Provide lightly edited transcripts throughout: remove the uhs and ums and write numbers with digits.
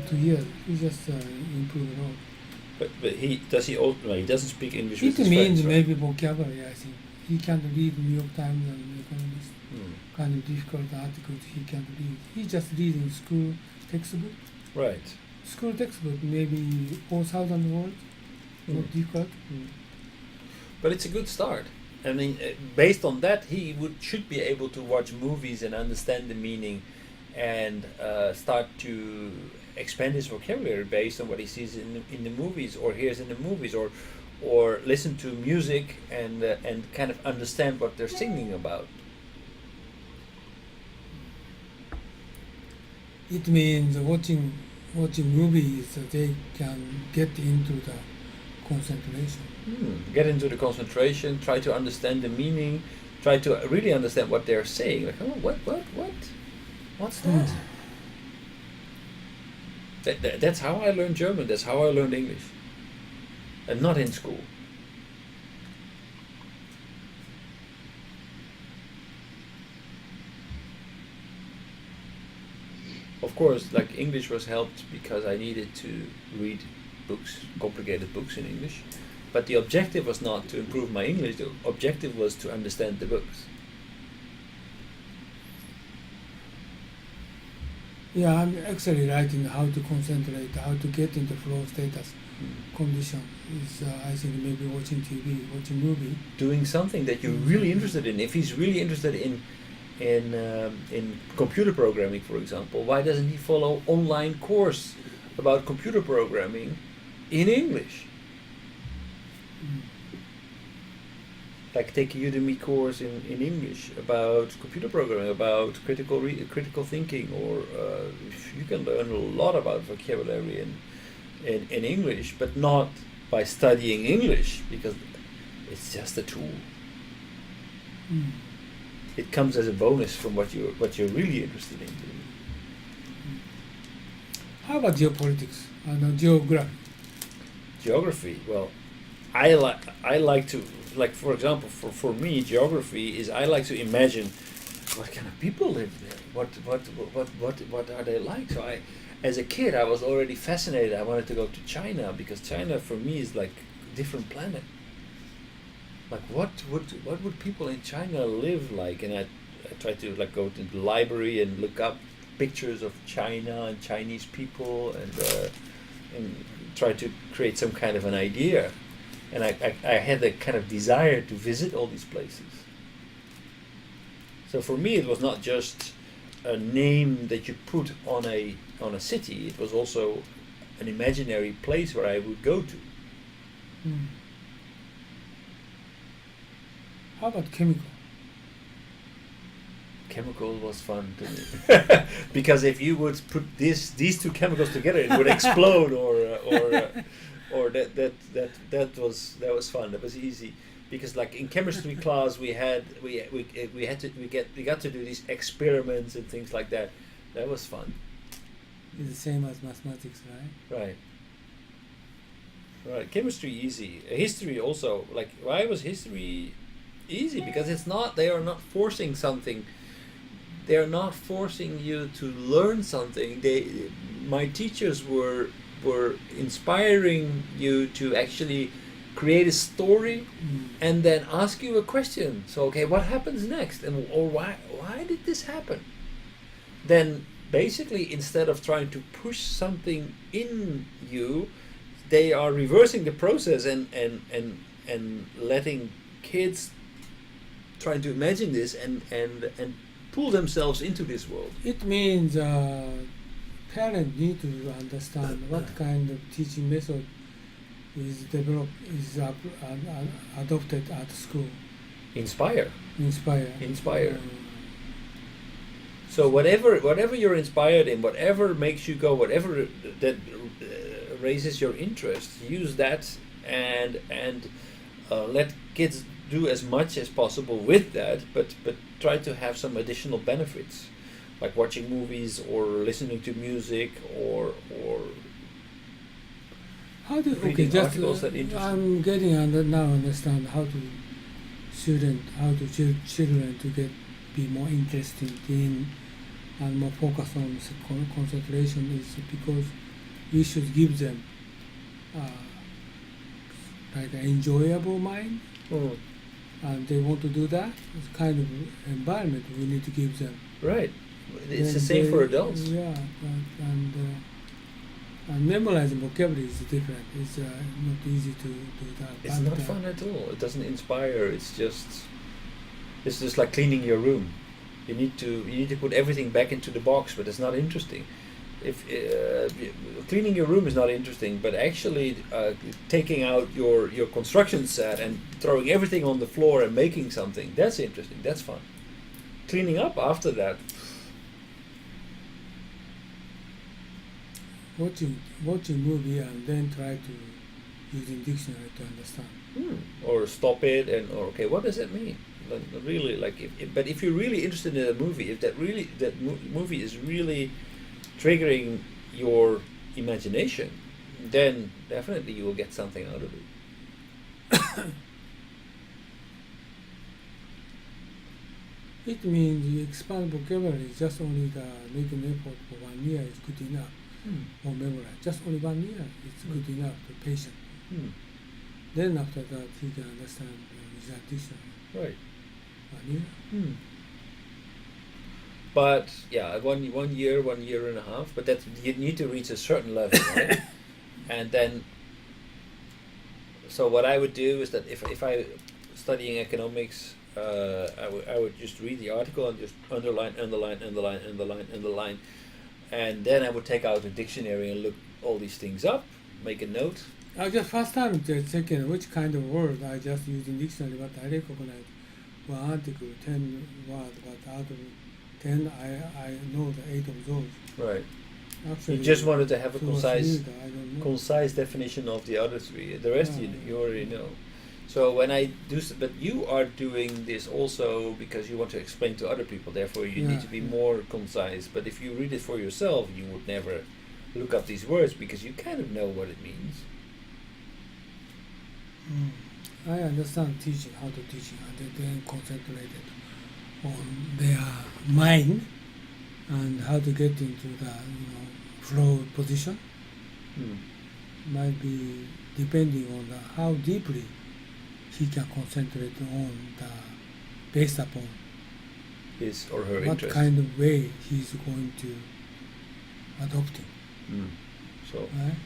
2 years. He just improved a lot. But he doesn't speak English It with his means friends, right? maybe vocabulary, I think. He can't read New York Times and Economist. Kind of difficult articles he can't read. He just reads in school textbook. Right. School textbook, maybe 4,000 words, not difficult. But it's a good start. I mean, based on that, he should be able to watch movies and understand the meaning, and start to expand his vocabulary based on what he sees in the movies, or hears in the movies, or listen to music and kind of understand what they're singing about. It means watching movies, they can get into the concentration. Get into the concentration, try to understand the meaning, try to really understand what they're saying. Like, oh, what's that? That's how I learned German, that's how I learned English. And not in school. Of course, like, English was helped because I needed to read books, complicated books in English. But the objective was not to improve my English, the objective was to understand the books. Yeah, I'm actually writing how to concentrate, how to get into flow status condition. Is I think maybe watching TV, watching movie. Doing something that you're really interested in. If he's really interested in computer programming, for example, why doesn't he follow online course about computer programming in English? Like, take a Udemy course in English about computer programming, about critical thinking, or you can learn a lot about vocabulary in English, but not by studying English, because it's just a tool. It comes as a bonus from what you're really interested in. How about geopolitics and geography? Geography, well, I like to, like, for example, for me, geography is, I like to imagine what kind of people live there. What are they like? So as a kid, I was already fascinated. I wanted to go to China, because China for me is like a different planet. Like, what would people in China live like? And I tried to, like, go to the library and look up pictures of China and Chinese people, and try to create some kind of an idea. And I had a kind of desire to visit all these places. So for me, it was not just a name that you put on a city. It was also an imaginary place where I would go to. How about chemical? Chemical was fun to me, because if you would put these two chemicals together, it would explode, or that was fun. That was easy, because, like, in chemistry class we got to do these experiments and things like that. That was fun. It's the same as mathematics, right? Right. Chemistry easy. History also. Like, why was history easy? Because they are not forcing something. They are not forcing you to learn something. My teachers were inspiring you to actually create a story and then ask you a question. So, okay, what happens next? Or why did this happen? Then basically, instead of trying to push something in you, they are reversing the process and letting kids trying to imagine this and pull themselves into this world. It means parents need to understand what kind of teaching method is adopted at school. Inspire. So whatever you're inspired in, whatever makes you go, whatever that raises your interest, use that and let kids do as much as possible with that, but try to have some additional benefits, like watching movies or listening to music or how do reading articles that interest you. I'm getting understand how children to be more interested in and more focused on concentration is because we should give them like an enjoyable mind, and they want to do that. It's kind of environment we need to give them. Right. It's Then the same for adults. Yeah, and memorizing vocabulary is different. It's not easy to do that. It's not fun at all. It doesn't inspire. It's just like cleaning your room. You need to put everything back into the box, but it's not interesting. If cleaning your room is not interesting, but actually taking out your construction set and throwing everything on the floor and making something, that's interesting. That's fun. Cleaning up after that. Watching movie and then try to using dictionary to understand. Or stop it or okay, what does that mean? Really, but if you're really interested in a movie, if that movie is really triggering your imagination, then definitely you will get something out of it. It means you expand vocabulary. Just only the making effort for 1 year is good enough. Or memorize. Just only 1 year is good enough to patient. Then after that he can understand without dictionary. Right. 1 year. But yeah, one year and a half. But that you need to reach a certain level, right? And then, so what I would do is that if I studying economics, I would just read the article and just underline, and then I would take out a dictionary and look all these things up, make a note. I just first time checking which kind of word I just use in dictionary, but I recognize one article, 10 words, but out of 10 I know the 8 of those. Right. Actually, you just wanted to have a concise definition of the other three. The rest you already know. So when I do, but you are doing this also because you want to explain to other people. Therefore, you need to be more concise. But if you read it for yourself, you would never look up these words because you kind of know what it means. I understand teaching, how to teach, and then concentrated on their mind and how to get into the flow position. Might be depending on how deeply he can concentrate on based upon his or her what interest. Kind of way he's going to adopting. So right?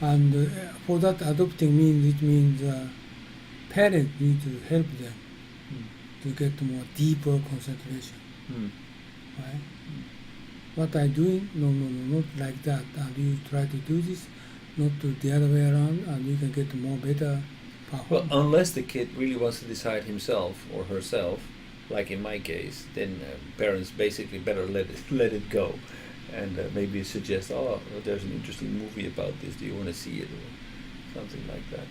And for that adopting means parents need to help them to get more deeper concentration. Right? What I doing? No, not like that. And you try to do this, not to the other way around, and you can get more better performance. Well, unless the kid really wants to decide himself or herself, like in my case, then parents basically better let it go, and maybe suggest, there's an interesting movie about this. Do you want to see it, or something like that?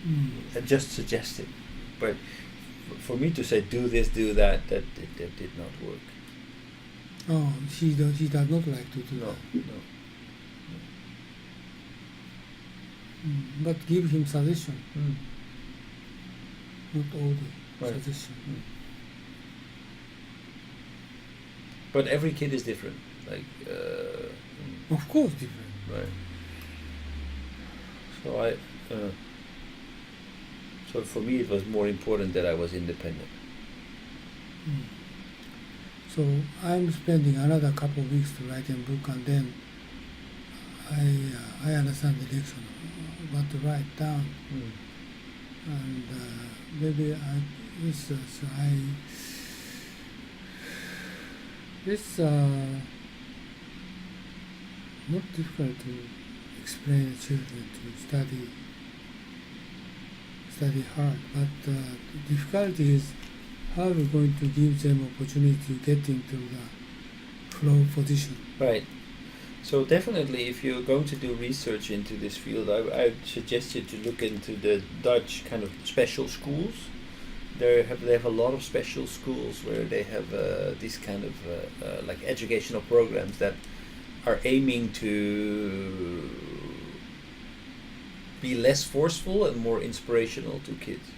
And just suggest it. But for me to say do this, do that, that did not work. Oh, he does not like to do that. No. But give him suggestion. Not all the Right. suggestion. But every kid is different. Like. Of course, different. Right. So so for me it was more important that I was independent. So I'm spending another couple of weeks to write a book, and then I understand the direction, what to write down, and maybe it's not difficult to explain to children to study hard, but the difficulty is how we're going to give them opportunity to get into the flow position. Right. So definitely, if you're going to do research into this field, I suggest you to look into the Dutch kind of special schools. They have a lot of special schools where they have these kind of like educational programs that are aiming to be less forceful and more inspirational to kids.